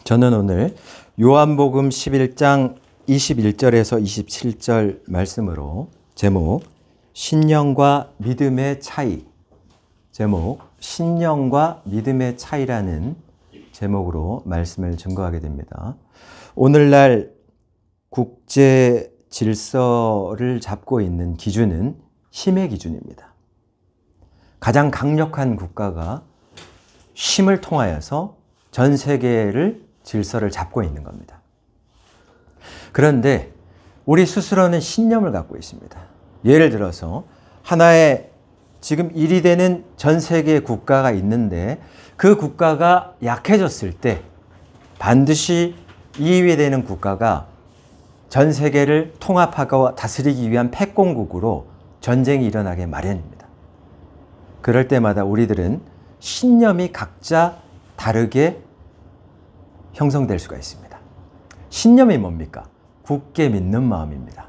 저는 오늘 요한복음 11장 21절에서 27절 말씀으로 제목 신령과 믿음의 차이, 신령과 믿음의 차이라는 제목으로 말씀을 증거하게 됩니다. 오늘날 국제 질서를 잡고 있는 기준은 힘의 기준입니다. 가장 강력한 국가가 힘을 통하여서 전 세계를 질서를 잡고 있는 겁니다. 그런데 우리 스스로는 신념을 갖고 있습니다. 예를 들어서 하나의 지금 1위 되는 전 세계 국가가 있는데 그 국가가 약해졌을 때 반드시 2위 되는 국가가 전 세계를 통합하고 다스리기 위한 패권국으로 전쟁이 일어나게 마련입니다. 그럴 때마다 우리들은 신념이 각자 다르게 형성될 수가 있습니다. 신념이 뭡니까? 굳게 믿는 마음입니다.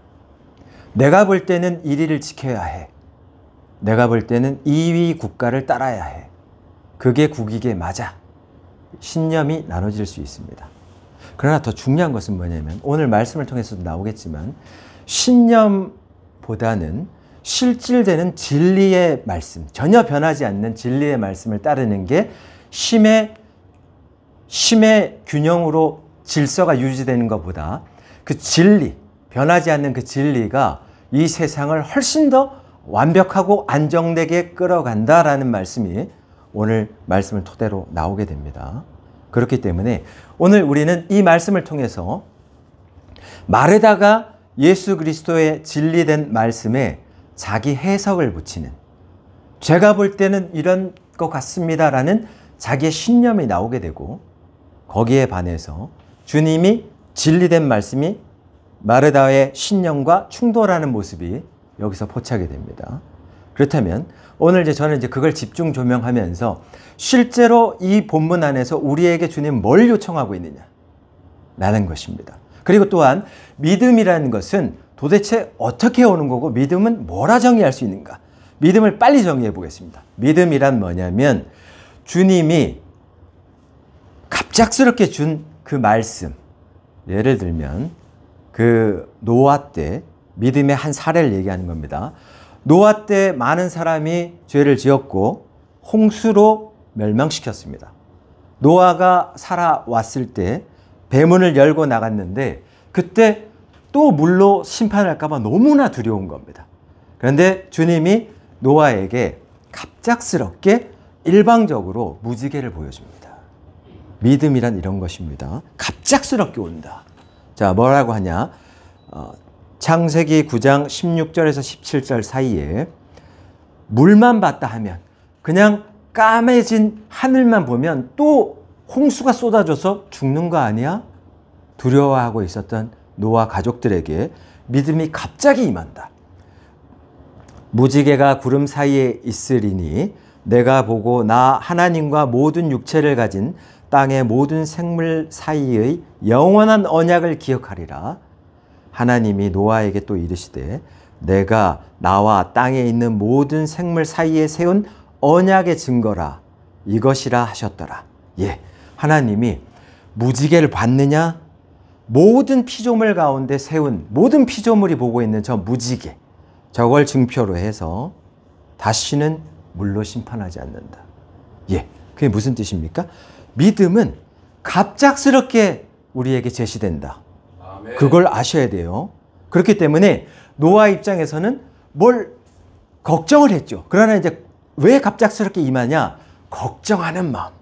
내가 볼 때는 1위를 지켜야 해. 내가 볼 때는 2위 국가를 따라야 해. 그게 국익에 맞아. 신념이 나눠질 수 있습니다. 그러나 더 중요한 것은 뭐냐면 오늘 말씀을 통해서도 나오겠지만 신념보다는 실질되는 진리의 말씀, 전혀 변하지 않는 진리의 말씀을 따르는 게 힘의 균형으로 질서가 유지되는 것보다 그 진리, 변하지 않는 그 진리가 이 세상을 훨씬 더 완벽하고 안정되게 끌어간다라는 말씀이 오늘 말씀을 토대로 나오게 됩니다. 그렇기 때문에 오늘 우리는 이 말씀을 통해서 말에다가 예수 그리스도의 진리된 말씀에 자기 해석을 붙이는, 제가 볼 때는 이런 것 같습니다라는 자기의 신념이 나오게 되고 거기에 반해서 주님이 진리된 말씀이 마르다의 신념과 충돌하는 모습이 여기서 포착이 됩니다. 그렇다면 오늘 저는 그걸 집중 조명하면서 실제로 이 본문 안에서 우리에게 주님 뭘 요청하고 있느냐 라는 것입니다. 그리고 또한 믿음이라는 것은 도대체 어떻게 오는 거고 믿음은 뭐라 정의할 수 있는가? 믿음을 빨리 정의해 보겠습니다. 믿음이란 뭐냐면 주님이 갑작스럽게 준 그 말씀, 예를 들면 그 노아 때 믿음의 한 사례를 얘기하는 겁니다. 노아 때 많은 사람이 죄를 지었고 홍수로 멸망시켰습니다. 노아가 살아왔을 때 배문을 열고 나갔는데 그때 또 물로 심판할까 봐 너무나 두려운 겁니다. 그런데 주님이 노아에게 갑작스럽게 일방적으로 무지개를 보여줍니다. 믿음이란 이런 것입니다. 갑작스럽게 온다. 자, 뭐라고 하냐? 창세기 9장 16절에서 17절 사이에 물만 봤다 하면, 그냥 까매진 하늘만 보면 또 홍수가 쏟아져서 죽는 거 아니야? 두려워하고 있었던 노아 가족들에게 믿음이 갑자기 임한다. 무지개가 구름 사이에 있으리니 내가 보고 나 하나님과 모든 육체를 가진 땅의 모든 생물 사이의 영원한 언약을 기억하리라. 하나님이 노아에게 또 이르시되 내가 나와 땅에 있는 모든 생물 사이에 세운 언약의 증거라 이것이라 하셨더라. 예, 하나님이 무지개를 봤느냐? 모든 피조물 가운데 세운, 모든 피조물이 보고 있는 저 무지개, 저걸 증표로 해서 다시는 물로 심판하지 않는다. 예, 그게 무슨 뜻입니까? 믿음은 갑작스럽게 우리에게 제시된다. 아멘. 그걸 아셔야 돼요. 그렇기 때문에 노아 입장에서는 뭘 걱정을 했죠. 그러나 이제 왜 갑작스럽게 임하냐? 걱정하는 마음.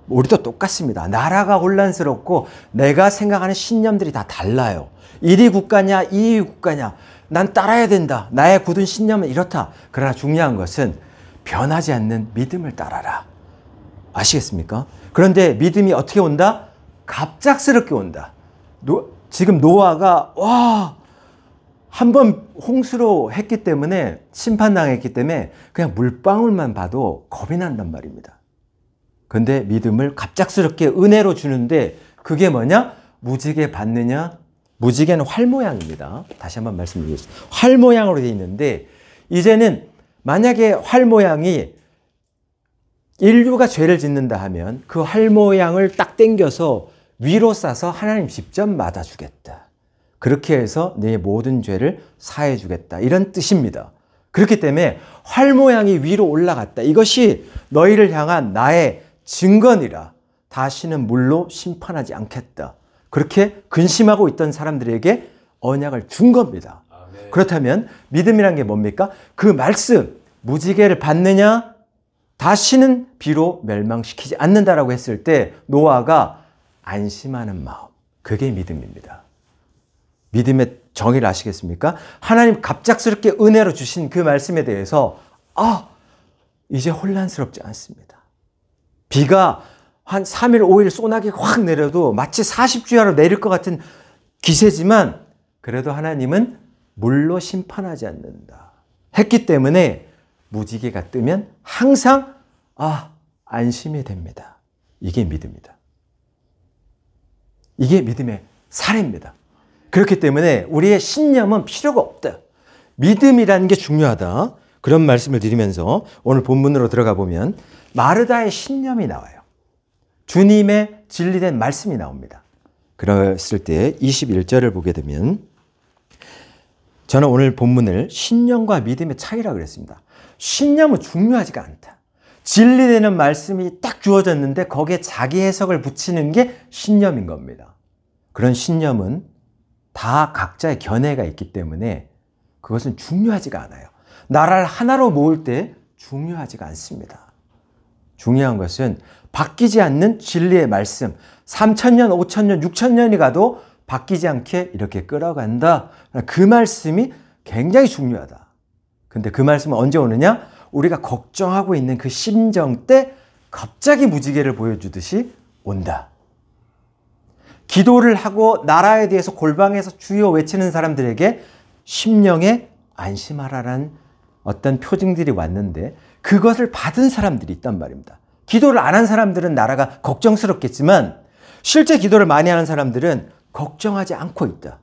우리도 똑같습니다. 나라가 혼란스럽고 내가 생각하는 신념들이 다 달라요. 1위 국가냐 2위 국가냐, 난 따라야 된다. 나의 굳은 신념은 이렇다. 그러나 중요한 것은 변하지 않는 믿음을 따라라. 아시겠습니까? 그런데 믿음이 어떻게 온다? 갑작스럽게 온다. 지금 노아가 한번 홍수로 했기 때문에, 심판당했기 때문에 그냥 물방울만 봐도 겁이 난단 말입니다. 그런데 믿음을 갑작스럽게 은혜로 주는데 그게 뭐냐? 무지개 받느냐? 무지개는 활 모양입니다. 다시 한번 말씀드리겠습니다. 활 모양으로 되어 있는데 이제는 만약에 활 모양이 인류가 죄를 짓는다 하면 그 활 모양을 딱 당겨서 위로 싸서 하나님 직접 맞아주겠다. 그렇게 해서 네 모든 죄를 사해 주겠다. 이런 뜻입니다. 그렇기 때문에 활 모양이 위로 올라갔다. 이것이 너희를 향한 나의 증거니라. 다시는 물로 심판하지 않겠다. 그렇게 근심하고 있던 사람들에게 언약을 준 겁니다. 아멘. 그렇다면 믿음이란 게 뭡니까? 그 말씀, 무지개를 받느냐? 다시는 비로 멸망시키지 않는다라고 했을 때 노아가 안심하는 마음, 그게 믿음입니다. 믿음의 정의를 아시겠습니까? 하나님 갑작스럽게 은혜로 주신 그 말씀에 대해서 이제 혼란스럽지 않습니다. 비가 한 3일, 5일 소나기 확 내려도 마치 40주야로 내릴 것 같은 기세지만 그래도 하나님은 물로 심판하지 않는다 했기 때문에 무지개가 뜨면 항상 안심이 됩니다. 이게 믿음이다. 이게 믿음의 사례입니다. 그렇기 때문에 우리의 신념은 필요가 없다. 믿음이라는 게 중요하다. 그런 말씀을 드리면서 오늘 본문으로 들어가 보면 마르다의 신념이 나와요. 주님의 진리된 말씀이 나옵니다. 그랬을 때 21절을 보게 되면 저는 오늘 본문을 신념과 믿음의 차이라고 그랬습니다. 신념은 중요하지가 않다. 진리되는 말씀이 딱 주어졌는데 거기에 자기 해석을 붙이는 게 신념인 겁니다. 그런 신념은 다 각자의 견해가 있기 때문에 그것은 중요하지가 않아요. 나라를 하나로 모을 때 중요하지가 않습니다. 중요한 것은 바뀌지 않는 진리의 말씀, 3,000년, 5,000년, 6,000년이 가도 바뀌지 않게 이렇게 끌어간다. 그 말씀이 굉장히 중요하다. 근데 그 말씀은 언제 오느냐? 우리가 걱정하고 있는 그 심정 때 갑자기 무지개를 보여주듯이 온다. 기도를 하고 나라에 대해서 골방에서 주여 외치는 사람들에게 심령에 안심하라라는 어떤 표징들이 왔는데 그것을 받은 사람들이 있단 말입니다. 기도를 안 한 사람들은 나라가 걱정스럽겠지만 실제 기도를 많이 하는 사람들은 걱정하지 않고 있다.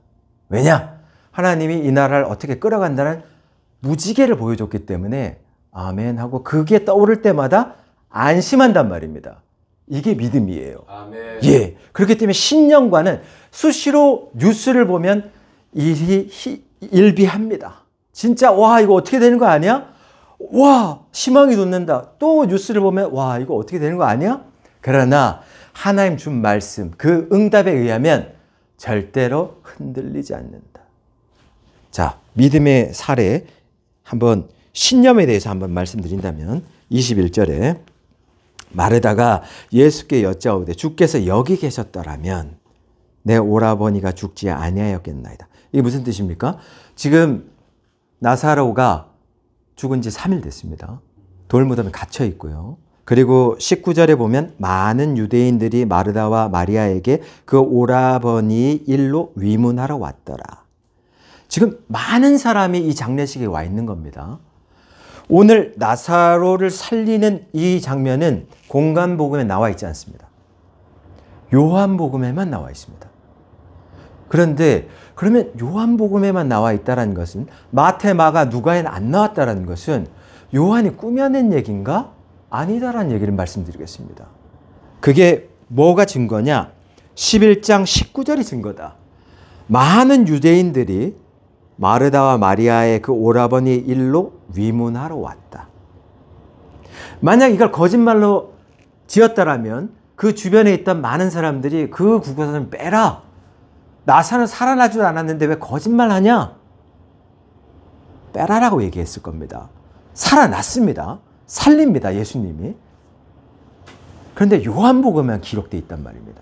왜냐? 하나님이 이 나라를 어떻게 끌어간다는 무지개를 보여줬기 때문에 아멘 하고 그게 떠오를 때마다 안심한단 말입니다. 이게 믿음이에요. 아멘. 예. 그렇기 때문에 신념과는 수시로 뉴스를 보면 일비합니다. 진짜 이거 어떻게 되는 거 아니야? 희망이 돋는다. 또 뉴스를 보면 이거 어떻게 되는 거 아니야? 그러나 하나님 준 말씀, 그 응답에 의하면 절대로 흔들리지 않는다. 자, 믿음의 사례 한번 신념에 대해서 한번 말씀드린다면 21절에 마르다가 예수께 여짜오되 주께서 여기 계셨더라면 내 오라버니가 죽지 아니하였겠나이다. 이게 무슨 뜻입니까? 지금 나사로가 죽은 지 3일 됐습니다. 돌무덤에 갇혀 있고요. 그리고 19절에 보면 많은 유대인들이 마르다와 마리아에게 그 오라버니 일로 위문하러 왔더라. 지금 많은 사람이 이 장례식에 와 있는 겁니다. 오늘 나사로를 살리는 이 장면은 공간복음에 나와 있지 않습니다. 요한복음에만 나와 있습니다. 그런데 그러면 요한복음에만 나와 있다는 것은 마태, 마가, 누가에는 안 나왔다는 것은 요한이 꾸며낸 얘기인가? 아니다라는 얘기를 말씀드리겠습니다. 그게 뭐가 증거냐? 11장 19절이 증거다. 많은 유대인들이 마르다와 마리아의 그 오라버니 일로 위문하러 왔다. 만약 이걸 거짓말로 지었다라면 그 주변에 있던 많은 사람들이 그 국어사는 빼라. 나사는 살아나지도 않았는데 왜 거짓말하냐? 빼라라고 얘기했을 겁니다. 살아났습니다. 살립니다. 예수님이. 그런데 요한복음에만 기록되어 있단 말입니다.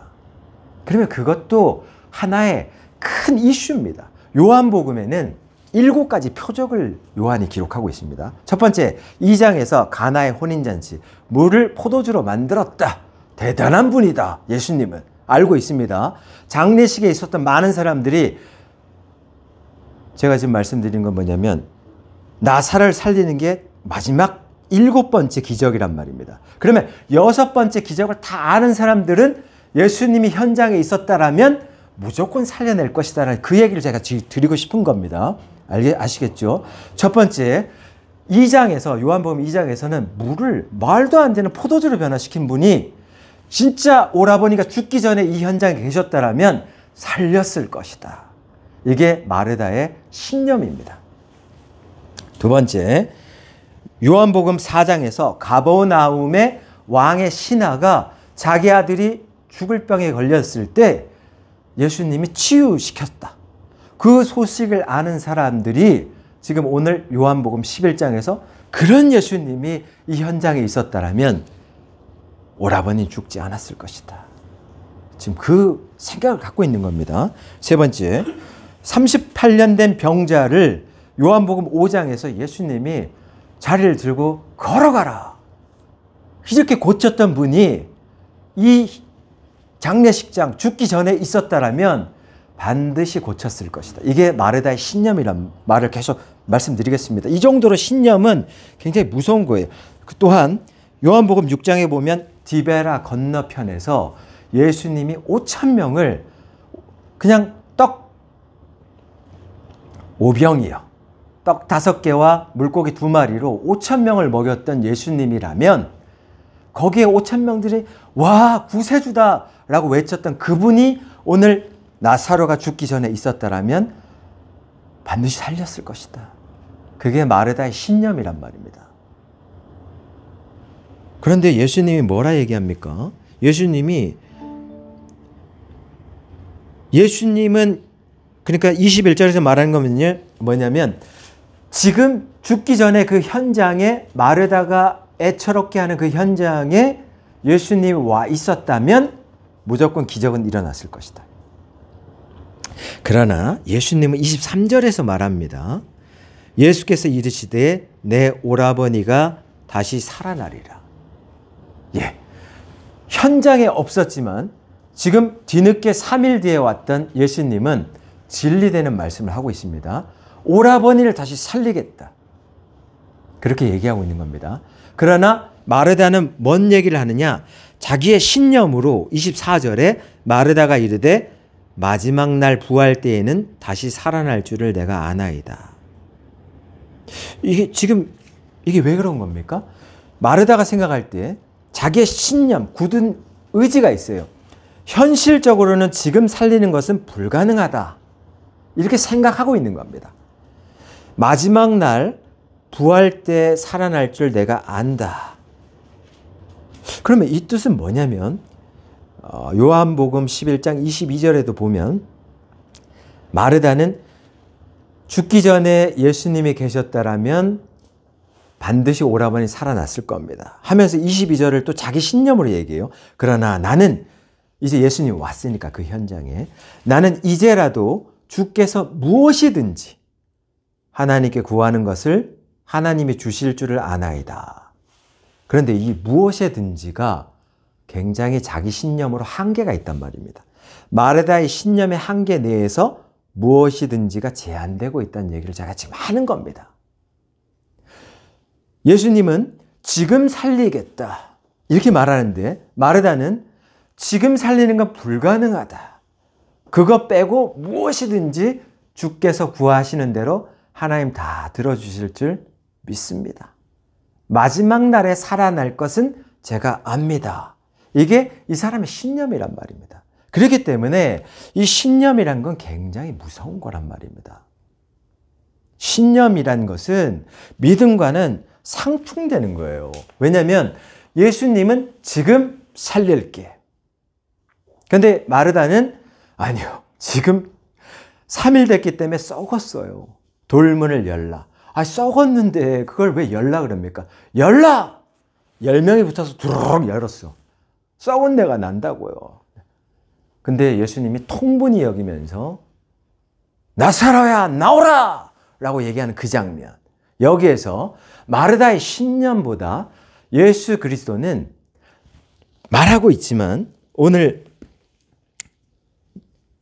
그러면 그것도 하나의 큰 이슈입니다. 요한복음에는 7가지 표적을 요한이 기록하고 있습니다. 첫 번째, 2장에서 가나의 혼인잔치, 물을 포도주로 만들었다. 대단한 분이다. 예수님은 알고 있습니다. 장례식에 있었던 많은 사람들이 제가 지금 말씀드린 건 뭐냐면 나사를 살리는 게 마지막 7번째 기적이란 말입니다. 그러면 6번째 기적을 다 아는 사람들은 예수님이 현장에 있었다라면 무조건 살려낼 것이다라는 그 얘기를 제가 드리고 싶은 겁니다. 아시겠죠? 첫 번째, 2장에서 요한복음 2장에서는 물을 말도 안 되는 포도주로 변화시킨 분이 진짜 오라버니가 죽기 전에 이 현장에 계셨다라면 살렸을 것이다. 이게 마르다의 신념입니다. 두 번째, 요한복음 4장에서 가버나움의 왕의 신하가 자기 아들이 죽을 병에 걸렸을 때 예수님이 치유시켰다. 그 소식을 아는 사람들이 지금 오늘 요한복음 11장에서 그런 예수님이 이 현장에 있었다라면 오라버니 죽지 않았을 것이다. 지금 그 생각을 갖고 있는 겁니다. 세 번째, 38년 된 병자를 요한복음 5장에서 예수님이 자리를 들고 걸어가라. 이렇게 고쳤던 분이 이 장례식장 죽기 전에 있었다라면 반드시 고쳤을 것이다. 이게 마르다의 신념이란 말을 계속 말씀드리겠습니다. 이 정도로 신념은 굉장히 무서운 거예요. 또한 요한복음 6장에 보면 디베라 건너편에서 예수님이 5,000명을 그냥 떡 5병이요. 떡 5개와 물고기 2마리로 5,000명을 먹였던 예수님이라면 거기에 5,000명들이 와 구세주다 라고 외쳤던 그분이 오늘 나사로가 죽기 전에 있었다라면 반드시 살렸을 것이다. 그게 마르다의 신념이란 말입니다. 그런데 예수님이 뭐라 얘기합니까? 예수님은 그러니까 21절에서 말하는 거면요 뭐냐면 지금 죽기 전에 그 현장에 마르다가 애처롭게 하는 그 현장에 예수님이 와 있었다면 무조건 기적은 일어났을 것이다. 그러나 예수님은 23절에서 말합니다. 예수께서 이르시되 내 오라버니가 다시 살아나리라. 예, 현장에 없었지만 지금 뒤늦게 3일 뒤에 왔던 예수님은 진리되는 말씀을 하고 있습니다. 오라버니를 다시 살리겠다. 그렇게 얘기하고 있는 겁니다. 그러나 마르다는 뭔 얘기를 하느냐? 자기의 신념으로 24절에 마르다가 이르되 마지막 날 부활 때에는 다시 살아날 줄을 내가 아나이다. 이게 왜 그런 겁니까? 마르다가 생각할 때 자기의 신념, 굳은 의지가 있어요. 현실적으로는 지금 살리는 것은 불가능하다. 이렇게 생각하고 있는 겁니다. 마지막 날 부활 때 살아날 줄 내가 안다. 그러면 이 뜻은 뭐냐면 요한복음 11장 22절에도 보면 마르다는 죽기 전에 예수님이 계셨다라면 반드시 오라버니 살아났을 겁니다. 하면서 22절을 또 자기 신념으로 얘기해요. 그러나 나는 이제 예수님이 왔으니까 그 현장에 나는 이제라도 주께서 무엇이든지 하나님께 구하는 것을 하나님이 주실 줄을 아나이다. 그런데 이 무엇이든지가 굉장히 자기 신념으로 한계가 있단 말입니다. 마르다의 신념의 한계 내에서 무엇이든지가 제한되고 있다는 얘기를 제가 지금 하는 겁니다. 예수님은 지금 살리겠다 이렇게 말하는데 마르다는 지금 살리는 건 불가능하다. 그거 빼고 무엇이든지 주께서 구하시는 대로 하나님 다 들어주실 줄 믿습니다. 마지막 날에 살아날 것은 제가 압니다. 이게 이 사람의 신념이란 말입니다. 그렇기 때문에 이 신념이란 건 굉장히 무서운 거란 말입니다. 신념이란 것은 믿음과는 상충되는 거예요. 왜냐하면 예수님은 지금 살릴게. 그런데 마르다는 아니요. 지금 3일 됐기 때문에 썩었어요. 돌문을 열라. 썩었는데 그걸 왜 열라 그럽니까? 열라! 10명이 붙어서 두루룩 열었어. 썩은 내가 난다고요. 근데 예수님이 통분히 여기면서 나사로야 나오라! 라고 얘기하는 그 장면. 여기에서 마르다의 신념보다 예수 그리스도는 말하고 있지만 오늘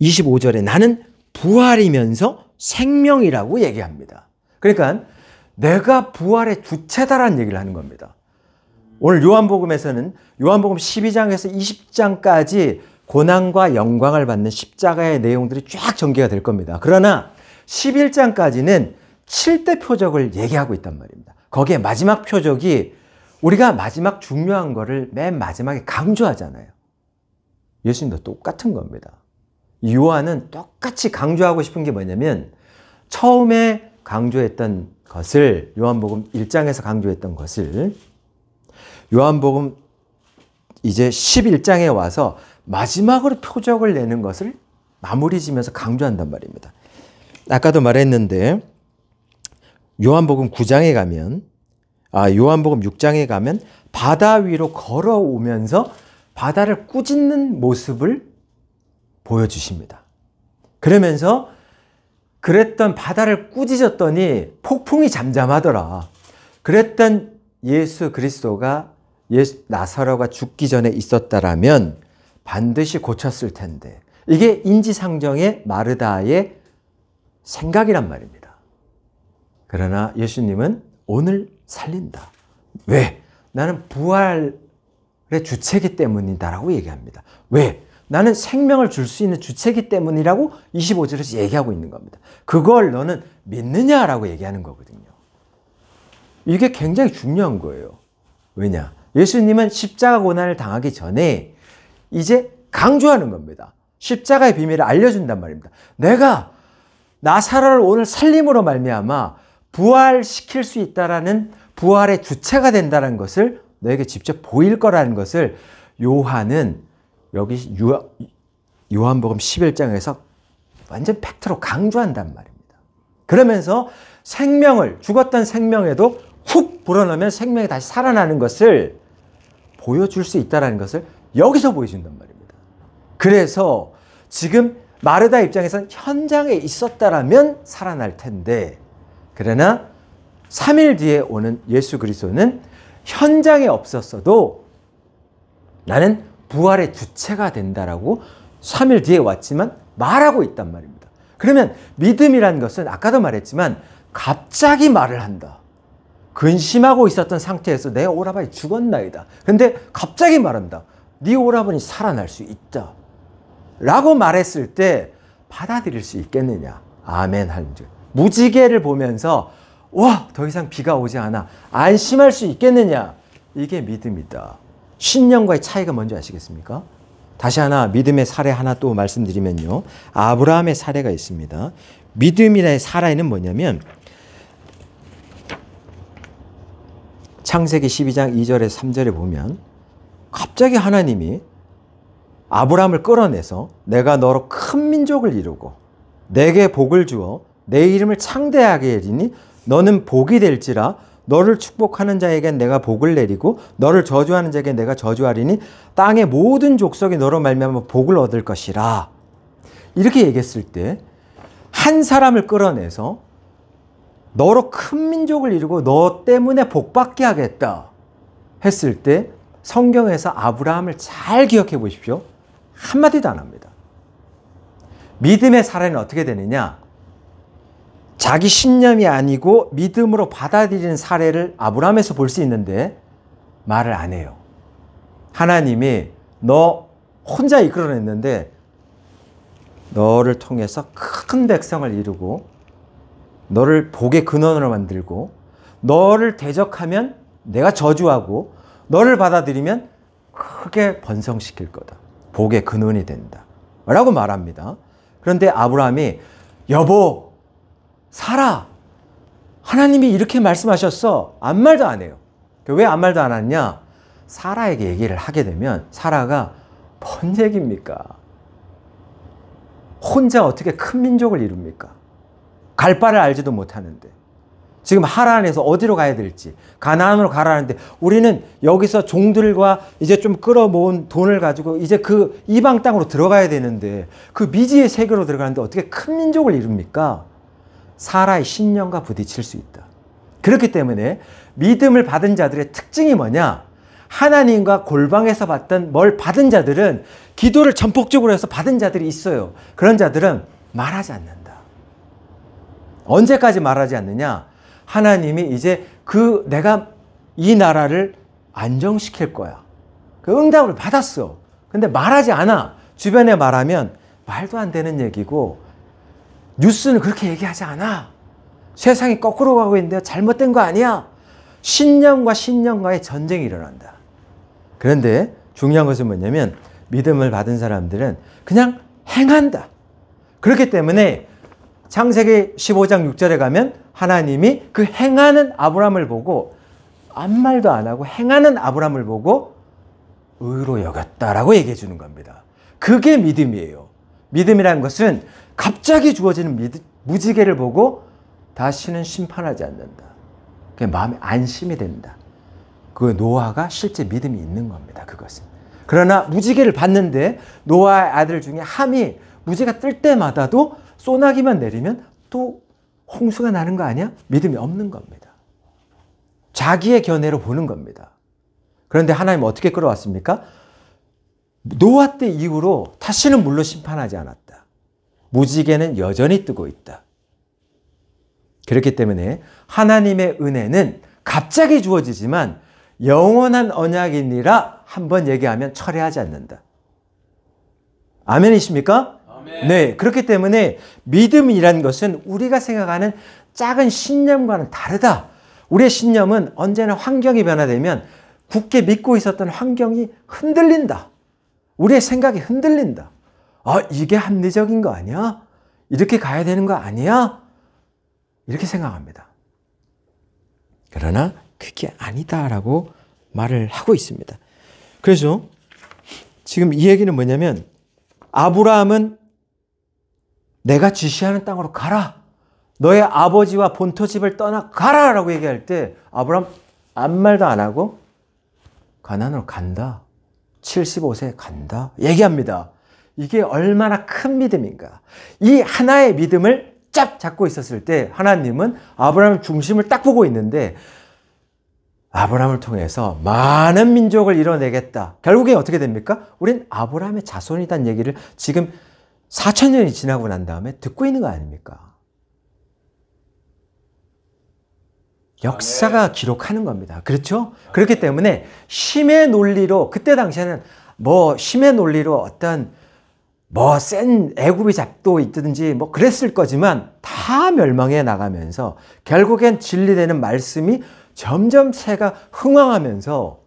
25절에 나는 부활이면서 생명이라고 얘기합니다. 그러니까 내가 부활의 주체다라는 얘기를 하는 겁니다. 오늘 요한복음에서는 요한복음 12장에서 20장까지 고난과 영광을 받는 십자가의 내용들이 쫙 전개가 될 겁니다. 그러나 11장까지는 7대 표적을 얘기하고 있단 말입니다. 거기에 마지막 표적이 우리가 마지막 중요한 거를 맨 마지막에 강조하잖아요. 예수님도 똑같은 겁니다. 요한은 똑같이 강조하고 싶은 게 뭐냐면 처음에 강조했던 것을 요한복음 1장에서 강조했던 것을 요한복음 이제 11장에 와서 마지막으로 표적을 내는 것을 마무리 지면서 강조한단 말입니다. 아까도 말했는데 요한복음 9장에 가면 요한복음 6장에 가면 바다 위로 걸어오면서 바다를 꾸짖는 모습을 보여주십니다. 그러면서 그랬던 바다를 꾸짖었더니 폭풍이 잠잠하더라. 그랬던 예수 그리스도가 나사로가 죽기 전에 있었다라면 반드시 고쳤을 텐데 이게 인지상정의 마르다의 생각이란 말입니다. 그러나 예수님은 오늘 살린다. 왜? 나는 부활의 주체이기 때문이다라고 얘기합니다. 왜? 나는 생명을 줄 수 있는 주체이기 때문이라고 25절에서 얘기하고 있는 겁니다. 그걸 너는 믿느냐라고 얘기하는 거거든요. 이게 굉장히 중요한 거예요. 왜냐? 예수님은 십자가 고난을 당하기 전에 이제 강조하는 겁니다. 십자가의 비밀을 알려준단 말입니다. 내가 나사로를 오늘 살림으로 말미암아 부활시킬 수 있다라는 부활의 주체가 된다는 것을 너에게 직접 보일 거라는 것을 요한은 여기 요한복음 11장에서 완전 팩트로 강조한단 말입니다. 그러면서 죽었던 생명에도 훅 불어넣으면 생명이 다시 살아나는 것을 보여줄 수 있다는 것을 여기서 보여준단 말입니다. 그래서 지금 마르다 입장에서는 현장에 있었다라면 살아날 텐데 그러나 3일 뒤에 오는 예수 그리스도는 현장에 없었어도 나는 부활의 주체가 된다라고 3일 뒤에 왔지만 말하고 있단 말입니다. 그러면 믿음이라는 것은 아까도 말했지만 갑자기 말을 한다. 근심하고 있었던 상태에서 내 오라버니 죽었나이다. 그런데 갑자기 말한다. 네 오라버니 살아날 수 있다. 라고 말했을 때 받아들일 수 있겠느냐. 아멘 하는 줄. 무지개를 보면서 와, 더 이상 비가 오지 않아. 안심할 수 있겠느냐. 이게 믿음이다. 신령과의 차이가 뭔지 아시겠습니까? 다시 하나 믿음의 사례 하나 또 말씀드리면요. 아브라함의 사례가 있습니다. 믿음이라의 사례는 뭐냐면 창세기 12장 2절에서 3절에 보면 갑자기 하나님이 아브라함을 끌어내서 내가 너로 큰 민족을 이루고 내게 복을 주어 내 이름을 창대하게 하리니 너는 복이 될지라 너를 축복하는 자에겐 내가 복을 내리고 너를 저주하는 자에게 내가 저주하리니 땅의 모든 족속이 너로 말미암아 복을 얻을 것이라. 이렇게 얘기했을 때 한 사람을 끌어내서 너로 큰 민족을 이루고 너 때문에 복받게 하겠다 했을 때 성경에서 아브라함을 잘 기억해 보십시오. 한마디도 안 합니다. 믿음의 사례는 어떻게 되느냐? 자기 신념이 아니고 믿음으로 받아들이는 사례를 아브라함에서 볼 수 있는데 말을 안 해요. 하나님이 너 혼자 이끌어냈는데 너를 통해서 큰 백성을 이루고 너를 복의 근원으로 만들고 너를 대적하면 내가 저주하고 너를 받아들이면 크게 번성시킬 거다. 복의 근원이 된다. 라고 말합니다. 그런데 아브라함이 여보 사라 하나님이 이렇게 말씀하셨어. 아무 말도 안 해요. 왜 아무 말도 안 하냐? 사라에게 얘기를 하게 되면 사라가 뭔 얘기입니까? 혼자 어떻게 큰 민족을 이룹니까? 갈 바를 알지도 못하는데 지금 하란에서 어디로 가야 될지 가나안으로 가라는데 우리는 여기서 종들과 이제 좀 끌어모은 돈을 가지고 이제 그 이방 땅으로 들어가야 되는데 그 미지의 세계로 들어가는데 어떻게 큰 민족을 이룹니까? 사라의 신념과 부딪힐 수 있다. 그렇기 때문에 믿음을 받은 자들의 특징이 뭐냐? 하나님과 골방에서 받던 뭘 받은 자들은 기도를 전폭적으로 해서 받은 자들이 있어요. 그런 자들은 말하지 않는다. 언제까지 말하지 않느냐? 하나님이 이제 내가 이 나라를 안정시킬 거야. 그 응답을 받았어. 근데 말하지 않아. 주변에 말하면 말도 안 되는 얘기고 뉴스는 그렇게 얘기하지 않아. 세상이 거꾸로 가고 있는데 잘못된 거 아니야. 신념과 신념과의 전쟁이 일어난다. 그런데 중요한 것은 뭐냐면 믿음을 받은 사람들은 그냥 행한다. 그렇기 때문에 창세기 15장 6절에 가면 하나님이 그 행하는 아브라함을 보고 아무 말도 안 하고 행하는 아브라함을 보고 의로 여겼다라고 얘기해 주는 겁니다. 그게 믿음이에요. 믿음이라는 것은 갑자기 주어지는 무지개를 보고 다시는 심판하지 않는다. 그게 마음에 안심이 된다. 그 노아가 실제 믿음이 있는 겁니다. 그것은. 그러나 무지개를 봤는데 노아의 아들 중에 함이 무지개가 뜰 때마다도 소나기만 내리면 또 홍수가 나는 거 아니야? 믿음이 없는 겁니다. 자기의 견해로 보는 겁니다. 그런데 하나님은 어떻게 끌어왔습니까? 노아 때 이후로 다시는 물로 심판하지 않았다. 무지개는 여전히 뜨고 있다. 그렇기 때문에 하나님의 은혜는 갑자기 주어지지만 영원한 언약이니라 한번 얘기하면 철회하지 않는다. 아멘이십니까? 아멘. 네, 그렇기 때문에 믿음이라는 것은 우리가 생각하는 작은 신념과는 다르다. 우리의 신념은 언제나 환경이 변화되면 굳게 믿고 있었던 환경이 흔들린다. 우리의 생각이 흔들린다. 이게 합리적인 거 아니야? 이렇게 가야 되는 거 아니야? 이렇게 생각합니다. 그러나 그게 아니다라고 말을 하고 있습니다. 그래서 지금 이 얘기는 뭐냐면 아브라함은 내가 지시하는 땅으로 가라. 너의 아버지와 본토 집을 떠나 가라 라고 얘기할 때 아브라함 아무 말도 안 하고 가나안으로 간다. 75세 간다. 얘기합니다. 이게 얼마나 큰 믿음인가. 이 하나의 믿음을 쫙 잡고 있었을 때 하나님은 아브라함 중심을 딱 보고 있는데 아브라함을 통해서 많은 민족을 이뤄내겠다. 결국에 어떻게 됩니까? 우린 아브라함의 자손이란 얘기를 지금 4,000년이 지나고 난 다음에 듣고 있는 거 아닙니까? 역사가 기록하는 겁니다. 그렇죠? 그렇기 때문에 힘의 논리로 그때 당시에는 힘의 논리로 어떤 센 애굽의 잡도 있든지 그랬을 거지만 다 멸망해 나가면서 결국엔 진리되는 말씀이 점점 새가 흥왕하면서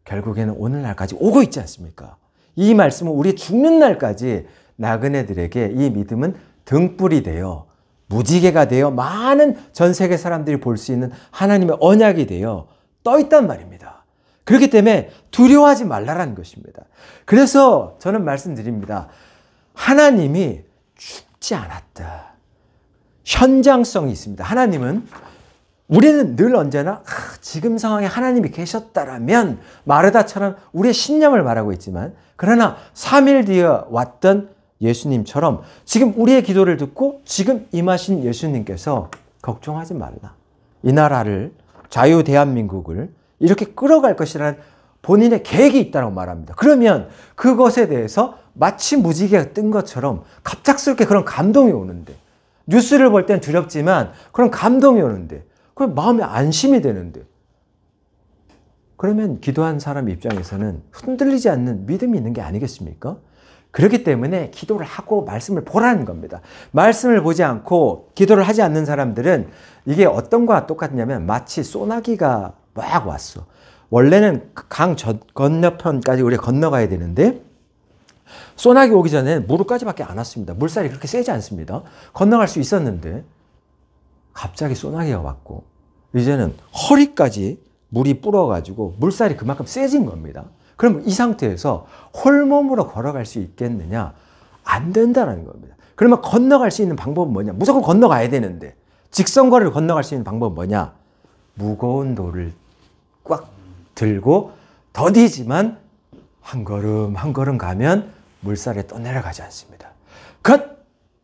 결국에는 오늘날까지 오고 있지 않습니까? 이 말씀은 우리 죽는 날까지 나그네들에게 이 믿음은 등불이 되어 무지개가 되어 많은 전 세계 사람들이 볼 수 있는 하나님의 언약이 되어 떠 있단 말입니다. 그렇기 때문에 두려워하지 말라라는 것입니다. 그래서 저는 말씀드립니다. 하나님이 죽지 않았다. 현장성이 있습니다. 하나님은 우리는 늘 언제나 지금 상황에 하나님이 계셨다라면 마르다처럼 우리의 신념을 말하고 있지만 그러나 3일 뒤에 왔던 예수님처럼 지금 우리의 기도를 듣고 지금 임하신 예수님께서 걱정하지 말라. 이 나라를 자유 대한민국을 이렇게 끌어갈 것이라는 본인의 계획이 있다고 말합니다. 그러면 그것에 대해서 마치 무지개가 뜬 것처럼 갑작스럽게 그런 감동이 오는데 뉴스를 볼 땐 두렵지만 그런 감동이 오는데 그럼 마음에 안심이 되는데 그러면 기도한 사람 입장에서는 흔들리지 않는 믿음이 있는 게 아니겠습니까? 그렇기 때문에 기도를 하고 말씀을 보라는 겁니다. 말씀을 보지 않고 기도를 하지 않는 사람들은 이게 어떤 거와 똑같냐면 마치 소나기가 막 왔어. 원래는 강 건너편까지 우리가 건너가야 되는데 소나기 오기 전에는 무릎까지밖에 안 왔습니다. 물살이 그렇게 세지 않습니다. 건너갈 수 있었는데 갑자기 소나기가 왔고 이제는 허리까지 물이 불어가지고 물살이 그만큼 세진 겁니다. 그럼 이 상태에서 홀몸으로 걸어갈 수 있겠느냐? 안 된다는 겁니다. 그러면 건너갈 수 있는 방법은 뭐냐? 무조건 건너가야 되는데 직선거리를 건너갈 수 있는 방법은 뭐냐? 무거운 돌을 꽉 들고 더디지만 한 걸음 한 걸음 가면 물살에 떠내려가지 않습니다. 그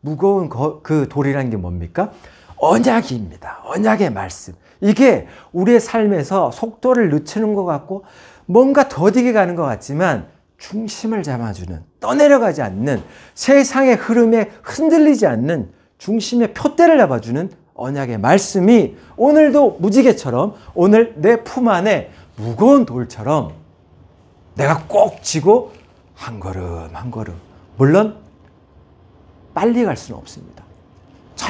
무거운 그 돌이라는 게 뭡니까? 언약입니다. 언약의 말씀. 이게 우리의 삶에서 속도를 늦추는 것 같고 뭔가 더디게 가는 것 같지만 중심을 잡아주는, 떠내려가지 않는, 세상의 흐름에 흔들리지 않는 중심의 표대를 잡아주는 언약의 말씀이 오늘도 무지개처럼 오늘 내 품 안에 무거운 돌처럼 내가 꼭 쥐고 한 걸음 한 걸음, 물론 빨리 갈 수는 없습니다.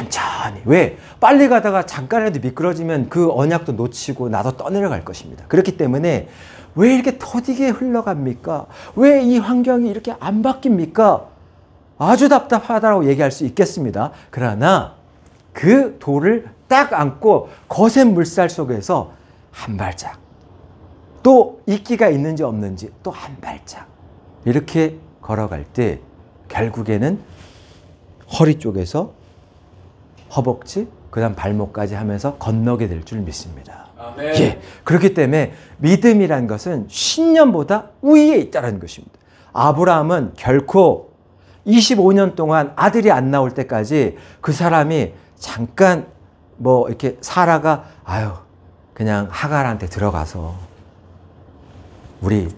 천천히. 왜? 빨리 가다가 잠깐이라도 미끄러지면 그 언약도 놓치고 나도 떠내려갈 것입니다. 그렇기 때문에 왜 이렇게 더디게 흘러갑니까? 왜 이 환경이 이렇게 안 바뀝니까? 아주 답답하다고 얘기할 수 있겠습니다. 그러나 그 돌을 딱 안고 거센 물살 속에서 한 발짝, 또 이끼가 있는지 없는지 또 한 발짝 이렇게 걸어갈 때 결국에는 허리 쪽에서 허벅지, 그 다음 발목까지 하면서 건너게 될 줄 믿습니다. 아멘. 예, 그렇기 때문에 믿음이란 것은 신념보다 우위에 있다는 것입니다. 아브라함은 결코 25년 동안 아들이 안 나올 때까지 그 사람이 잠깐 뭐 이렇게 사라가 그냥 하갈한테 들어가서 우리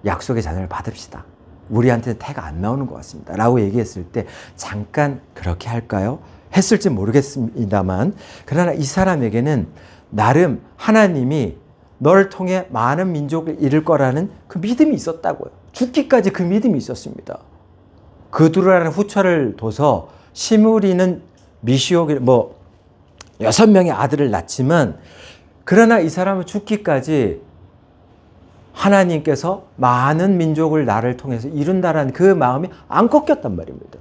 약속의 자녀를 받읍시다. 우리한테는 태가 안 나오는 것 같습니다. 라고 얘기했을 때 잠깐 그렇게 할까요? 했을지 모르겠습니다만, 그러나 이 사람에게는 나름 하나님이 너를 통해 많은 민족을 이룰 거라는 그 믿음이 있었다고요. 죽기까지 그 믿음이 있었습니다. 그두라는 후처를 둬서 시므리는 미시옥 6명의 아들을 낳지만, 그러나 이 사람은 죽기까지 하나님께서 많은 민족을 나를 통해서 이룬다라는 그 마음이 안 꺾였단 말입니다.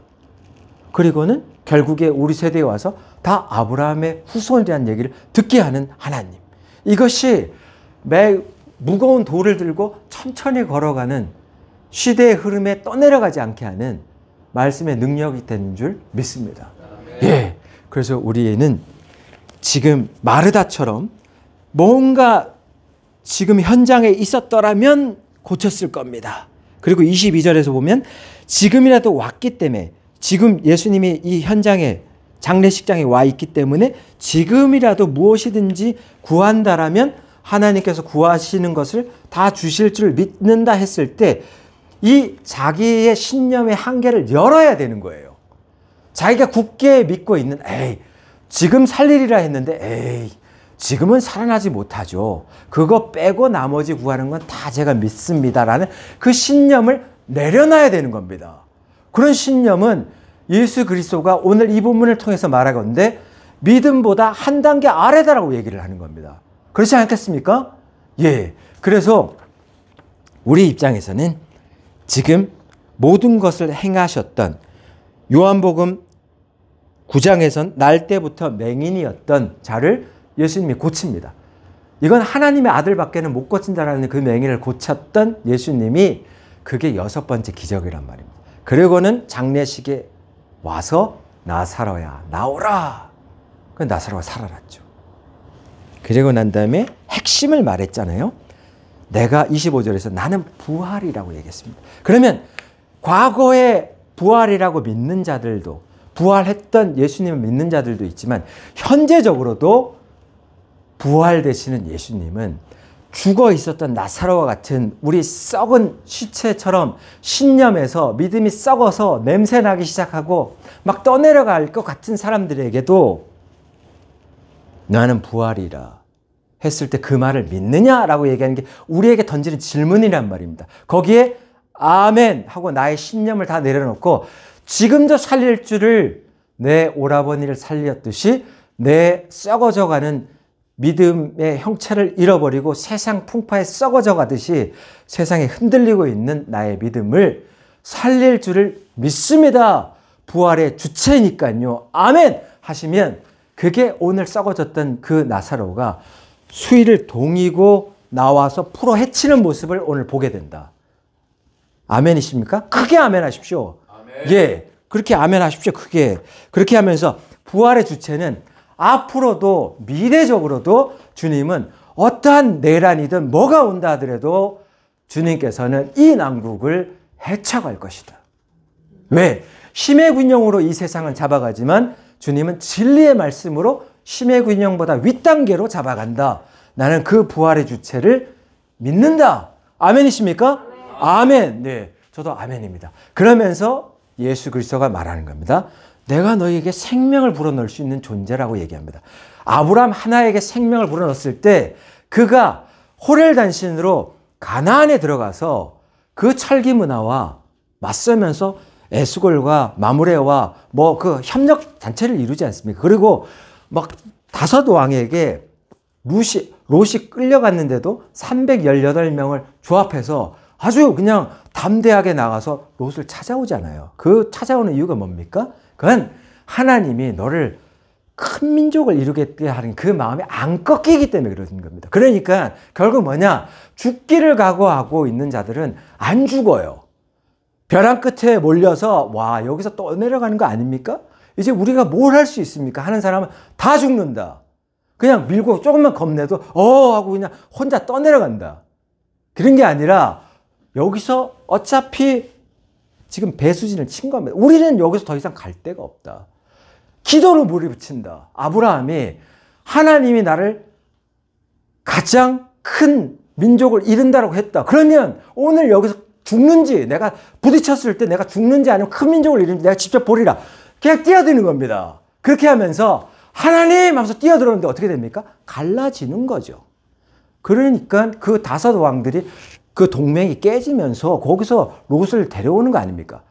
그리고는 결국에 우리 세대에 와서 다 아브라함의 후손이라는 얘기를 듣게 하는 하나님. 이것이 무거운 돌을 들고 천천히 걸어가는 시대의 흐름에 떠내려가지 않게 하는 말씀의 능력이 되는 줄 믿습니다. 예. 그래서 우리는 지금 마르다처럼 뭔가 지금 현장에 있었더라면 고쳤을 겁니다. 그리고 22절에서 보면 지금이라도 왔기 때문에, 지금 예수님이 이 현장에 장례식장에 와 있기 때문에 지금이라도 무엇이든지 구한다라면 하나님께서 구하시는 것을 다 주실 줄 믿는다 했을 때 이 자기의 신념의 한계를 열어야 되는 거예요. 자기가 굳게 믿고 있는 지금 살리리라 했는데 지금은 살아나지 못하죠. 그거 빼고 나머지 구하는 건 다 제가 믿습니다라는 그 신념을 내려놔야 되는 겁니다. 그런 신념은 예수 그리스도가 오늘 이 본문을 통해서 말하건대 믿음보다 한 단계 아래다라고 얘기를 하는 겁니다. 그렇지 않겠습니까? 예. 그래서 우리 입장에서는 지금 모든 것을 행하셨던 요한복음 9장에선 날 때부터 맹인이었던 자를 예수님이 고칩니다. 이건 하나님의 아들밖에는 못 고친다라는 그 맹인을 고쳤던 예수님이 그게 6번째 기적이란 말입니다. 그리고는 장례식에 와서 나사로야 나오라. 그 나사로가 살아났죠. 그리고 난 다음에 핵심을 말했잖아요. 내가 25절에서 나는 부활이라고 얘기했습니다. 그러면 과거에 부활이라고 믿는 자들도, 부활했던 예수님을 믿는 자들도 있지만 현재적으로도 부활되시는 예수님은 죽어 있었던 나사로와 같은 우리 썩은 시체처럼 신념에서 믿음이 썩어서 냄새나기 시작하고 막 떠내려갈 것 같은 사람들에게도 나는 부활이라 했을 때 그 말을 믿느냐라고 얘기하는 게 우리에게 던지는 질문이란 말입니다. 거기에 아멘 하고 나의 신념을 다 내려놓고 지금도 살릴 줄을 내 오라버니를 살렸듯이 내 썩어져가는 믿음의 형체를 잃어버리고 세상 풍파에 썩어져 가듯이 세상에 흔들리고 있는 나의 믿음을 살릴 줄을 믿습니다. 부활의 주체니까요. 아멘 하시면 그게 오늘 썩어졌던 그 나사로가 수위를 동이고 나와서 풀어 헤치는 모습을 오늘 보게 된다. 아멘이십니까? 크게 아멘 하십시오. 아멘. 예, 그렇게 아멘 하십시오. 크게. 그렇게 하면서 부활의 주체는 앞으로도 미래적으로도 주님은 어떠한 내란이든 뭐가 온다 하더라도 주님께서는 이 난국을 헤쳐갈 것이다. 왜? 힘의 균형으로 이 세상은 잡아가지만 주님은 진리의 말씀으로 힘의 균형보다 윗단계로 잡아간다. 나는 그 부활의 주체를 믿는다. 아멘이십니까? 아멘. 네, 저도 아멘입니다. 그러면서 예수 그리스도가 말하는 겁니다. 내가 너희에게 생명을 불어넣을 수 있는 존재라고 얘기합니다. 아브라함 하나에게 생명을 불어넣었을 때 그가 호렐단신으로 가나안에 들어가서 그 철기 문화와 맞서면서 에스골과 마므레와 뭐 그 협력 단체를 이루지 않습니까? 그리고 막 5왕에게 롯이 끌려갔는데도 318명을 조합해서 아주 그냥 담대하게 나가서 롯을 찾아오잖아요. 그 찾아오는 이유가 뭡니까? 그건 하나님이 너를 큰 민족을 이루게 하는 그 마음이 안 꺾이기 때문에 그러는 겁니다. 그러니까 결국 뭐냐? 죽기를 각오하고 있는 자들은 안 죽어요. 벼랑 끝에 몰려서 와 여기서 또 내려가는 거 아닙니까? 이제 우리가 뭘 할 수 있습니까? 하는 사람은 다 죽는다. 그냥 밀고 조금만 겁내도 하고 그냥 혼자 떠내려간다. 그런 게 아니라 여기서 어차피 지금 배수진을 친 겁니다. 우리는 여기서 더 이상 갈 데가 없다. 기도로 물이 붙인다. 아브라함이 하나님이 나를 가장 큰 민족을 이룬다고 했다. 그러면 오늘 여기서 죽는지 내가 부딪혔을 때 내가 죽는지 아니면 큰 민족을 이룬지 내가 직접 보리라. 그냥 뛰어드는 겁니다. 그렇게 하면서 하나님 하면서 뛰어들었는데 어떻게 됩니까? 갈라지는 거죠. 그러니까 그 5왕들이 그 동맹이 깨지면서 거기서 롯을 데려오는 거 아닙니까?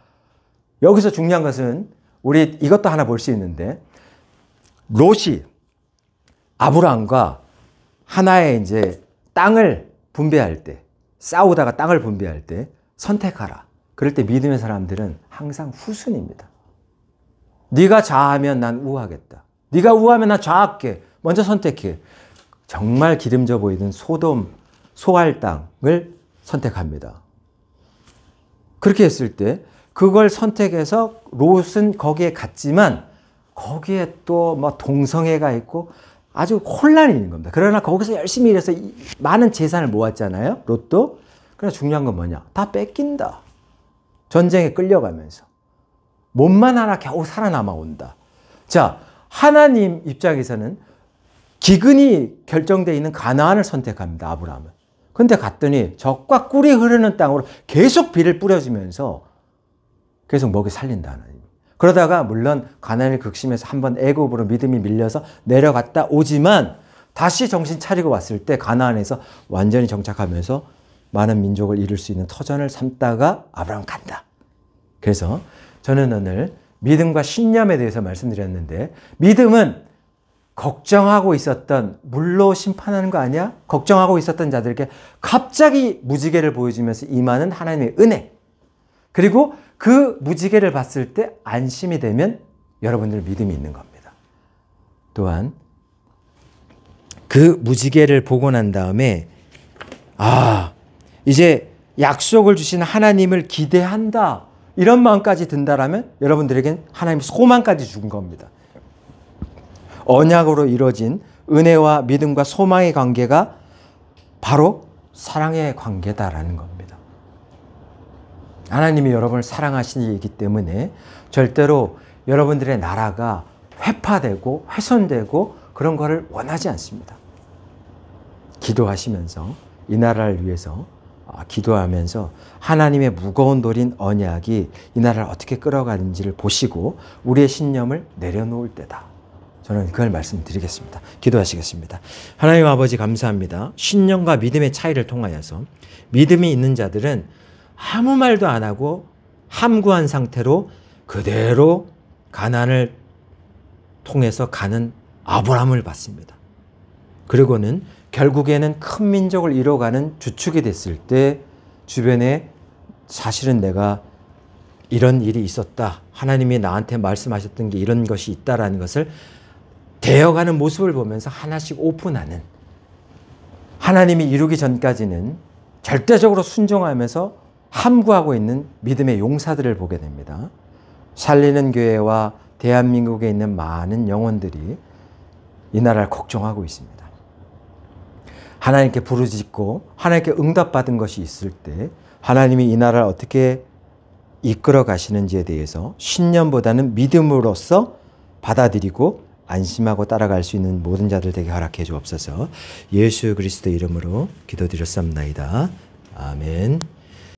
여기서 중요한 것은 우리 이것도 하나 볼 수 있는데 롯이 아브라함과 하나의 이제 땅을 분배할 때 싸우다가 땅을 분배할 때 선택하라. 그럴 때 믿음의 사람들은 항상 후순입니다. 네가 좌하면 난 우하겠다. 네가 우하면 난 좌할게. 먼저 선택해. 정말 기름져 보이는 소알 땅을 선택합니다. 그렇게 했을 때 그걸 선택해서 롯은 거기에 갔지만 거기에 또 뭐 동성애가 있고 아주 혼란이 있는 겁니다. 그러나 거기서 열심히 일해서 많은 재산을 모았잖아요. 롯도. 그러나 중요한 건 뭐냐? 다 뺏긴다. 전쟁에 끌려가면서. 몸만 하나 겨우 살아남아 온다. 자, 하나님 입장에서는 기근이 결정되어 있는 가나안을 선택합니다. 아브라함은. 근데 갔더니 적과 꿀이 흐르는 땅으로 계속 비를 뿌려주면서 계속 먹이 살린다. 하나님. 그러다가 물론 가나안을 극심해서 한번 애굽으로 믿음이 밀려서 내려갔다 오지만 다시 정신 차리고 왔을 때 가나안에서 완전히 정착하면서 많은 민족을 이룰 수 있는 터전을 삼다가 아브라함 간다. 그래서 저는 오늘 믿음과 신념에 대해서 말씀드렸는데 믿음은 걱정하고 있었던 물로 심판하는 거 아니야? 걱정하고 있었던 자들에게 갑자기 무지개를 보여주면서 임하는 하나님의 은혜. 그리고 그 무지개를 봤을 때 안심이 되면 여러분들 믿음이 있는 겁니다. 또한 그 무지개를 보고 난 다음에 이제 약속을 주신 하나님을 기대한다. 이런 마음까지 든다라면 여러분들에겐 하나님의 소망까지 준 겁니다. 언약으로 이루어진 은혜와 믿음과 소망의 관계가 바로 사랑의 관계다라는 겁니다. 하나님이 여러분을 사랑하시기 때문에 절대로 여러분들의 나라가 회파되고 훼손되고 그런 거를 원하지 않습니다. 기도하시면서 이 나라를 위해서 기도하면서 하나님의 무거운 돌인 언약이 이 나라를 어떻게 끌어가는지를 보시고 우리의 신념을 내려놓을 때다. 저는 그걸 말씀드리겠습니다. 기도하시겠습니다. 하나님 아버지 감사합니다. 신념과 믿음의 차이를 통하여서 믿음이 있는 자들은 아무 말도 안 하고 함구한 상태로 그대로 가나안을 통해서 가는 아브라함을 봤습니다. 그리고는 결국에는 큰 민족을 이뤄가는 주축이 됐을 때 주변에 사실은 내가 이런 일이 있었다. 하나님이 나한테 말씀하셨던 게 이런 것이 있다라는 것을 되어가는 모습을 보면서 하나씩 오픈하는, 하나님이 이루기 전까지는 절대적으로 순종하면서 함구하고 있는 믿음의 용사들을 보게 됩니다. 살리는 교회와 대한민국에 있는 많은 영혼들이 이 나라를 걱정하고 있습니다. 하나님께 부르짖고 하나님께 응답받은 것이 있을 때 하나님이 이 나라를 어떻게 이끌어 가시는지에 대해서 신념보다는 믿음으로써 받아들이고 안심하고 따라갈 수 있는 모든 자들 되게 허락해 주옵소서. 예수 그리스도 이름으로 기도드렸습니다. 아멘.